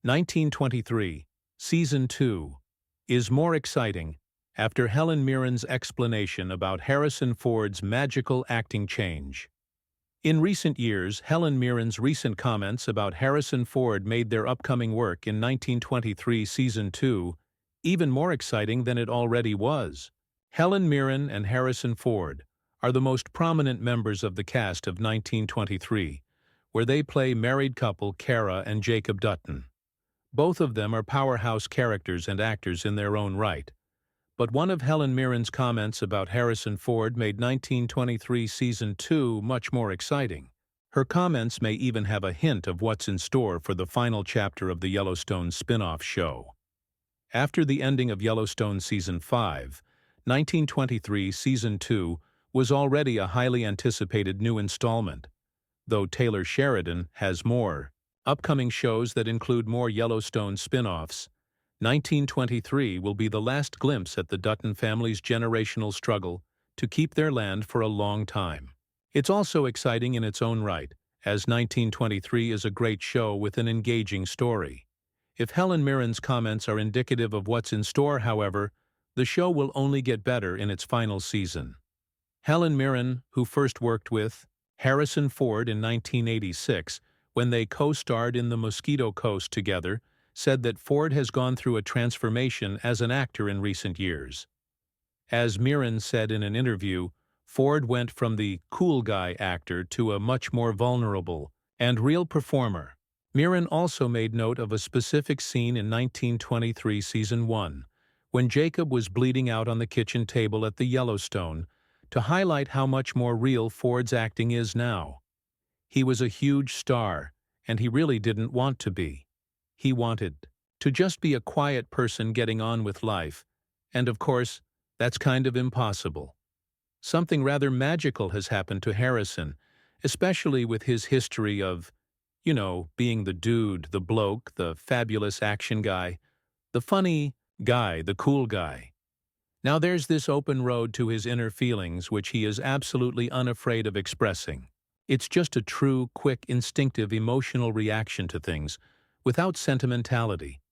1923, Season 2, is more exciting after Helen Mirren's explanation about Harrison Ford's magical acting change. In recent years, Helen Mirren's recent comments about Harrison Ford made their upcoming work in 1923 Season 2 even more exciting than it already was. Helen Mirren and Harrison Ford are the most prominent members of the cast of 1923, where they play married couple Kara and Jacob Dutton. Both of them are powerhouse characters and actors in their own right. But one of Helen Mirren's comments about Harrison Ford made 1923 Season 2 much more exciting. Her comments may even have a hint of what's in store for the final chapter of the Yellowstone spin-off show. After the ending of Yellowstone Season 5, 1923 Season 2 was already a highly anticipated new installment, though Taylor Sheridan has more upcoming shows that include more Yellowstone spin-offs. 1923 will be the last glimpse at the Dutton family's generational struggle to keep their land for a long time. It's also exciting in its own right, as 1923 is a great show with an engaging story. If Helen Mirren's comments are indicative of what's in store, however, the show will only get better in its final season. Helen Mirren, who first worked with Harrison Ford in 1986, when they co-starred in The Mosquito Coast together, said that Ford has gone through a transformation as an actor in recent years. As Mirren said in an interview, Ford went from the cool guy actor to a much more vulnerable and real performer. Mirren also made note of a specific scene in 1923 Season 1, when Jacob was bleeding out on the kitchen table at the Yellowstone, to highlight how much more real Ford's acting is now. He was a huge star, and he really didn't want to be. He wanted to just be a quiet person getting on with life, and of course, that's kind of impossible. Something rather magical has happened to Harrison, especially with his history of, being the dude, the bloke, the fabulous action guy, the funny guy, the cool guy. Now there's this open road to his inner feelings which he is absolutely unafraid of expressing. It's just a true, quick, instinctive, emotional reaction to things, without sentimentality.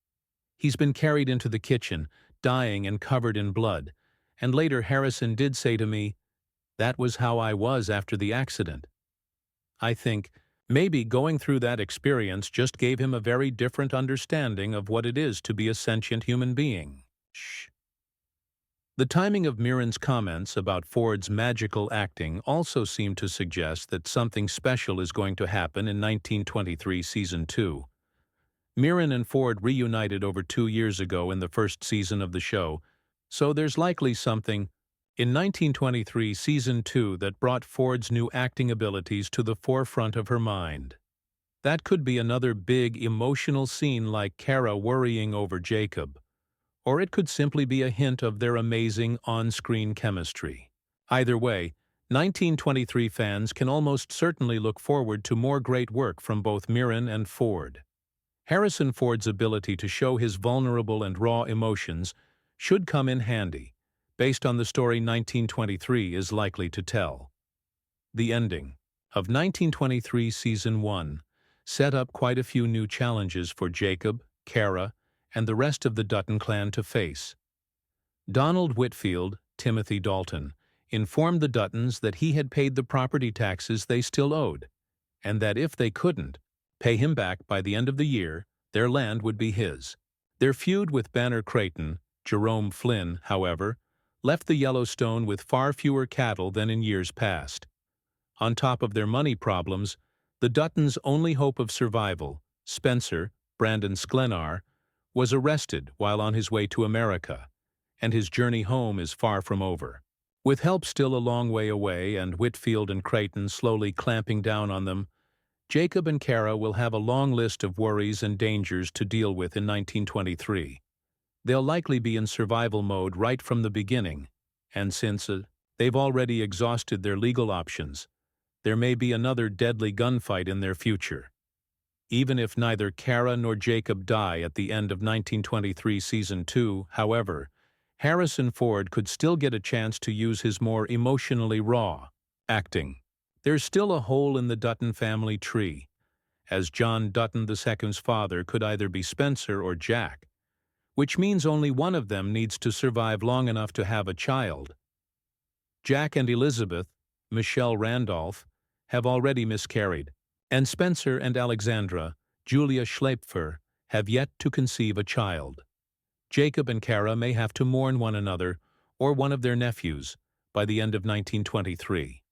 He's been carried into the kitchen, dying and covered in blood, and later Harrison did say to me, "That was how I was after the accident." I think maybe going through that experience just gave him a very different understanding of what it is to be a sentient human being. Shh. The timing of Mirren's comments about Ford's magical acting also seemed to suggest that something special is going to happen in 1923 Season 2. Mirren and Ford reunited over 2 years ago in the first season of the show, so there's likely something in 1923 Season 2 that brought Ford's new acting abilities to the forefront of her mind. That could be another big emotional scene like Kara worrying over Jacob, or it could simply be a hint of their amazing on-screen chemistry. Either way, 1923 fans can almost certainly look forward to more great work from both Mirren and Ford. Harrison Ford's ability to show his vulnerable and raw emotions should come in handy, based on the story 1923 is likely to tell. The ending of 1923 Season 1 set up quite a few new challenges for Jacob, Kara, and the rest of the Dutton clan to face. Donald Whitfield, Timothy Dalton, informed the Duttons that he had paid the property taxes they still owed, and that if they couldn't pay him back by the end of the year, their land would be his. Their feud with Banner Creighton, Jerome Flynn, however, left the Yellowstone with far fewer cattle than in years past. On top of their money problems, the Duttons' only hope of survival, Spencer, Brandon Sklenar, was arrested while on his way to America, and his journey home is far from over. With help still a long way away and Whitfield and Creighton slowly clamping down on them, Jacob and Kara will have a long list of worries and dangers to deal with in 1923. They'll likely be in survival mode right from the beginning, and since they've already exhausted their legal options, there may be another deadly gunfight in their future. Even if neither Kara nor Jacob die at the end of 1923 Season 2, however, Harrison Ford could still get a chance to use his more emotionally raw acting. There's still a hole in the Dutton family tree, as John Dutton II's father could either be Spencer or Jack, which means only one of them needs to survive long enough to have a child. Jack and Elizabeth, Michelle Randolph, have already miscarried, and Spencer and Alexandra, Julia Schleipfer, have yet to conceive a child. Jacob and Kara may have to mourn one another or one of their nephews by the end of 1923.